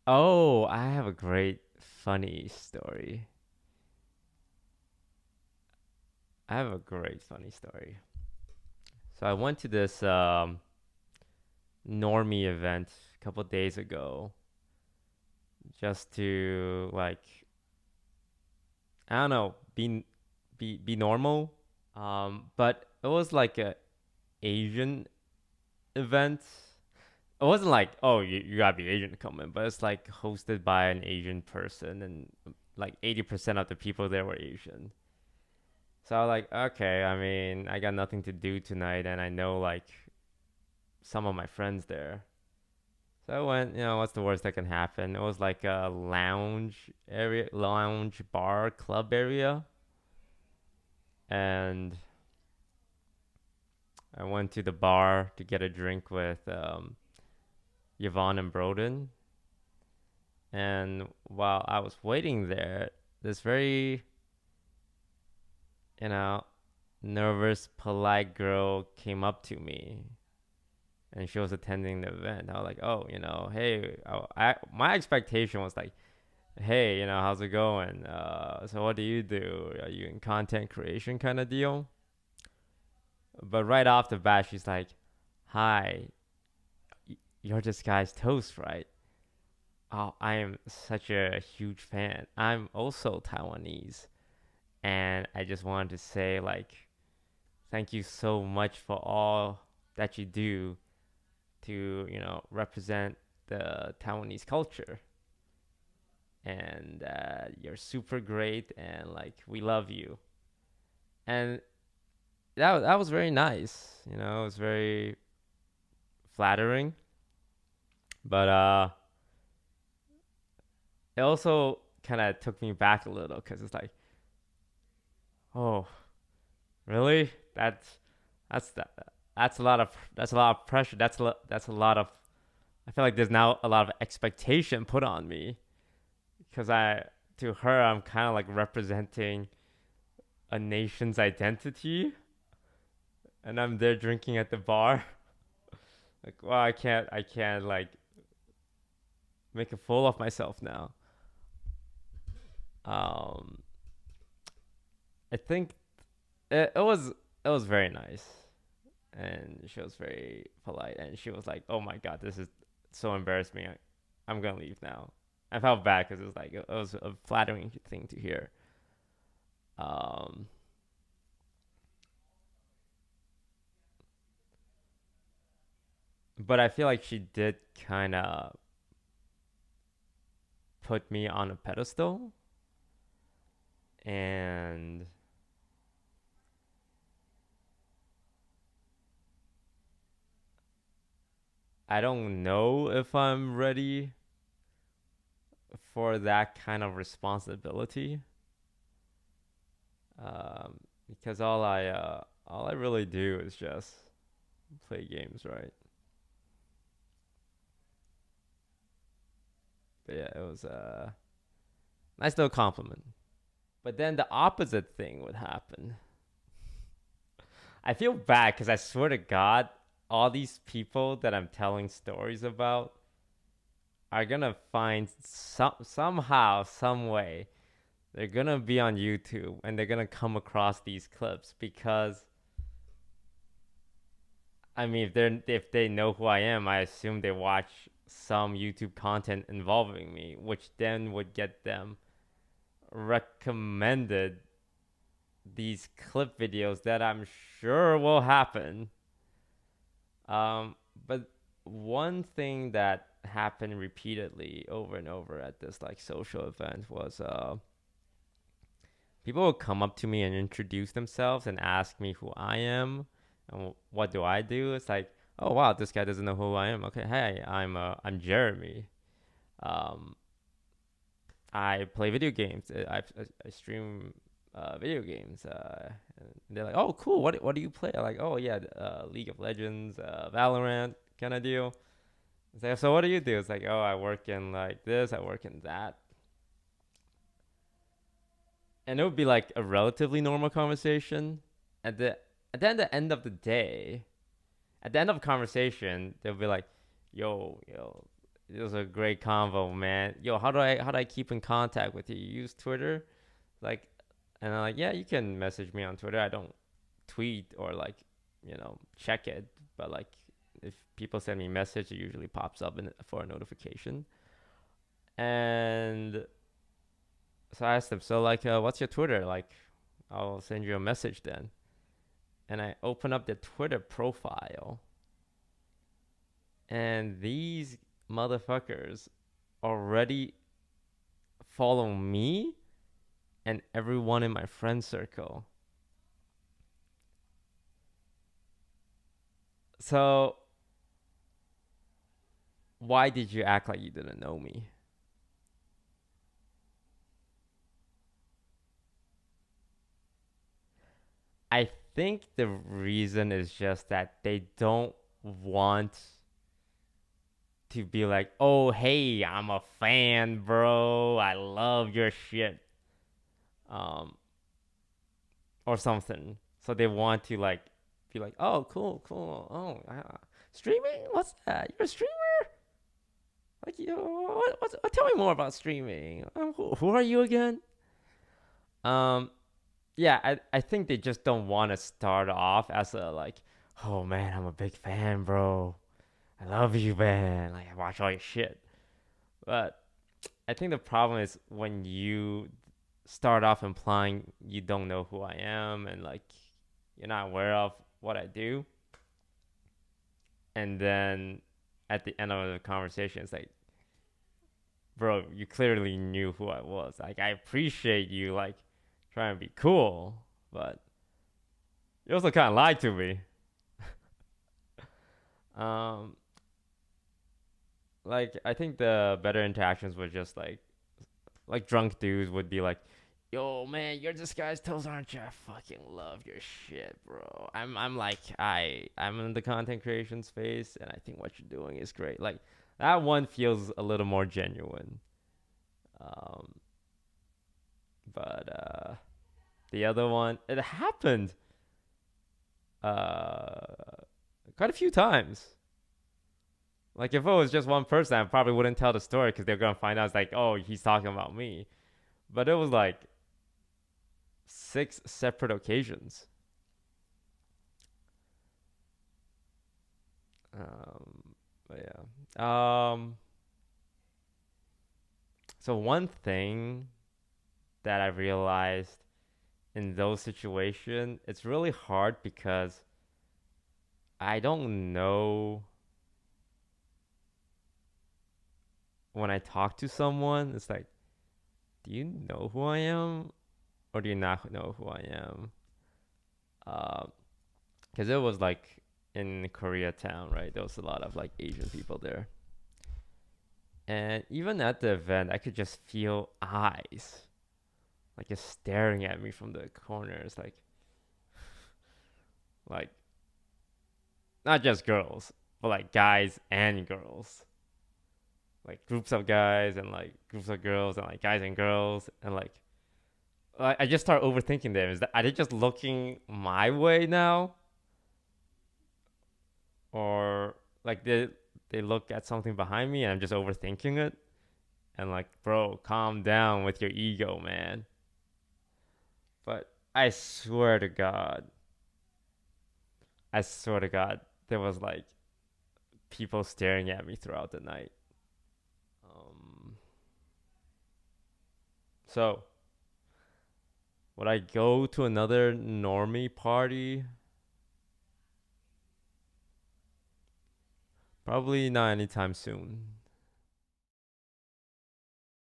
Oh, I have a great funny story. I have a great funny story. So I went to this normie event a couple days ago just to like I don't know, be normal. But it was like a Asian event. It wasn't like, oh, you gotta be Asian to come in, but it's like hosted by an Asian person, and like 80% of the people there were Asian. So I was like, okay, I mean, I got nothing to do tonight, and I know like some of my friends there. So I went, what's the worst that can happen? It was like a lounge area, lounge bar club area, and I went to the bar to get a drink with Yvonne and Broden. And while I was waiting there, this very, you know, nervous, polite girl came up to me, and she was attending the event. I was like, oh, hey, my expectation was like, hey, how's it going? So what do you do? Are you in content creation kind of deal? But right off the bat, she's like, hi, you're this guy's toast, right? Oh, I am such a huge fan. I'm also Taiwanese. And I just wanted to say, like, thank you so much for all that you do to, represent the Taiwanese culture. And you're super great, and like, we love you. And that was very nice. It was very flattering. But it also kind of took me back a little because it's like, oh, really? That's a lot of pressure. That's a lot of. I feel like there's now a lot of expectation put on me because I to her I'm kind of like representing a nation's identity, and I'm there drinking at the bar. Like, well, I can't like make a fool of myself now. Um, I think it was very nice, and she was very polite, and she was like, "Oh my god, this is so embarrassing. I'm gonna leave now." I felt bad because it was like it was a flattering thing to hear. Um, but I feel like she did kind of put me on a pedestal, and I don't know if I'm ready for that kind of responsibility. Because all I really do is just play games, right? But yeah, it was a nice little compliment. But then the opposite thing would happen. I feel bad because I swear to God, all these people that I'm telling stories about are gonna find somehow, some way, they're gonna be on YouTube and they're gonna come across these clips because I mean, if they know who I am, I assume they watch some YouTube content involving me, which then would get them recommended these clip videos that I'm sure will happen. But one thing that happened repeatedly over and over at this like social event was people would come up to me and introduce themselves and ask me who I am and what do I do. It's like, oh wow, this guy doesn't know who I am. Okay, hey, I'm Jeremy. Um, I play video games. I stream video games. And they're like, oh cool. What do you play? I'm like, oh yeah, League of Legends, Valorant kind of deal. It's like, so what do you do? It's like, oh, I work in like this. I work in that. And it would be like a relatively normal conversation. At the at the end of the day, at the end of the conversation, they'll be like, yo, it was a great convo, man. Yo, how do I keep in contact with you? You use Twitter, like, and I'm like, yeah, you can message me on Twitter. I don't tweet or like, check it, but like, if people send me a message, it usually pops up for a notification. And so I asked them, so like, what's your Twitter? Like, I'll send you a message then. And I open up the Twitter profile, and these motherfuckers already follow me and everyone in my friend circle. So why did you act like you didn't know me? I think the reason is just that they don't want to be like, oh, hey, I'm a fan, bro. I love your shit. Um, or something. So they want to like be like, oh, cool, cool. Oh, streaming? What's that? You're a streamer? Like, tell me more about streaming. Who are you again? Um, yeah, I think they just don't want to start off as a like, oh man, I'm a big fan, bro. I love you, man. Like, I watch all your shit. But I think the problem is when you start off implying you don't know who I am and like you're not aware of what I do. And then at the end of the conversation, it's like, bro, you clearly knew who I was. Like, I appreciate you, like, trying to be cool, but you also kind of lied to me. Um, like, I think the better interactions were just like drunk dudes would be like, yo, man, you're this guy's toes, aren't you? I fucking love your shit, bro. I'm like, I'm in the content creation space, and I think what you're doing is great. Like, that one feels a little more genuine. Um, but the other one, it happened uh quite a few times. Like, if it was just one person, I probably wouldn't tell the story because they're gonna find out it's like, oh, he's talking about me. But it was like six separate occasions. But yeah. So one thing that I realized in those situations, it's really hard because I don't know when I talk to someone. It's like, do you know who I am, or do you not know who I am? Because it was like in Koreatown, right? There was a lot of like Asian people there. And even at the event, I could just feel eyes, like just staring at me from the corners, like not just girls, but like guys and girls, like groups of guys and like groups of girls and like guys and girls, and like I just start overthinking them. Are they just looking my way now, or like they look at something behind me and I'm just overthinking it? And like, bro, calm down with your ego, man. But I swear to God, there was like people staring at me throughout the night. Um, so would I go to another normie party? Probably not anytime soon.